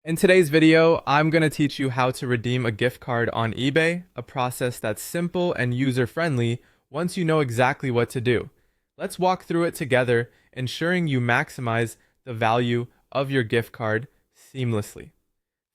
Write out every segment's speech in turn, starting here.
In today's video, I'm going to teach you how to redeem a gift card on eBay, a process that's simple and user-friendly once you know exactly what to do. Let's walk through it together, ensuring you maximize the value of your gift card seamlessly.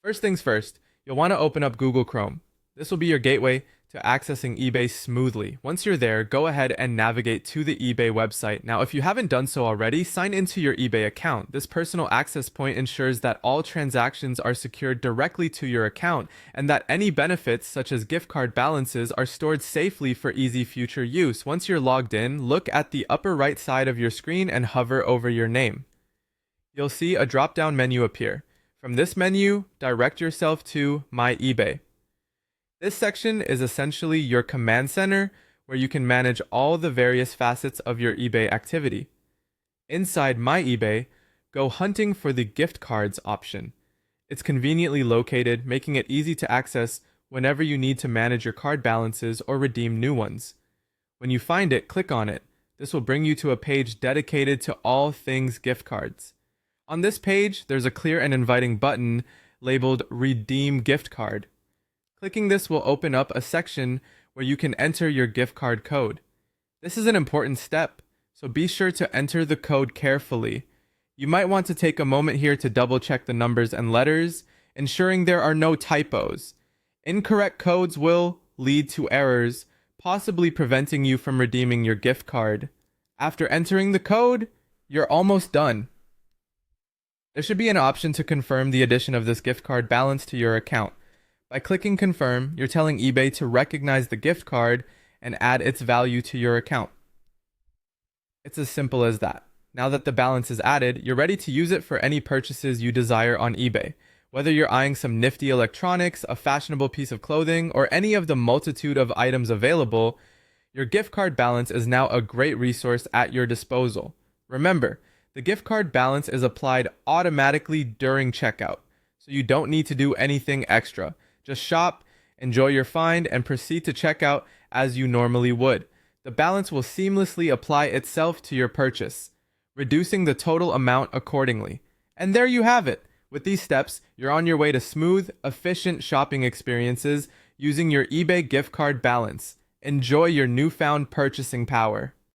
First things first, you'll want to open up Google Chrome. This will be your gateway to accessing eBay smoothly. Once you're there, go ahead and navigate to the eBay website. Now, if you haven't done so already, sign into your eBay account. This personal access point ensures that all transactions are secured directly to your account and that any benefits, such as gift card balances, are stored safely for easy future use. Once you're logged in, look at the upper right side of your screen and hover over your name. You'll see a drop-down menu appear. From this menu, direct yourself to My eBay. This section is essentially your command center where you can manage all the various facets of your eBay activity. Inside My eBay, go hunting for the gift cards option. It's conveniently located, making it easy to access whenever you need to manage your card balances or redeem new ones. When you find it, click on it. This will bring you to a page dedicated to all things gift cards. On this page, there's a clear and inviting button labeled Redeem Gift Card. Clicking this will open up a section where you can enter your gift card code. This is an important step, so be sure to enter the code carefully. You might want to take a moment here to double check the numbers and letters, ensuring there are no typos. Incorrect codes will lead to errors, possibly preventing you from redeeming your gift card. After entering the code, you're almost done. There should be an option to confirm the addition of this gift card balance to your account. By clicking confirm, you're telling eBay to recognize the gift card and add its value to your account. It's as simple as that. Now that the balance is added, you're ready to use it for any purchases you desire on eBay. Whether you're eyeing some nifty electronics, a fashionable piece of clothing, or any of the multitude of items available, your gift card balance is now a great resource at your disposal. Remember, the gift card balance is applied automatically during checkout, so you don't need to do anything extra. Just shop, enjoy your find, and proceed to checkout as you normally would. The balance will seamlessly apply itself to your purchase, reducing the total amount accordingly. And there you have it. With these steps, you're on your way to smooth, efficient shopping experiences using your eBay gift card balance. Enjoy your newfound purchasing power.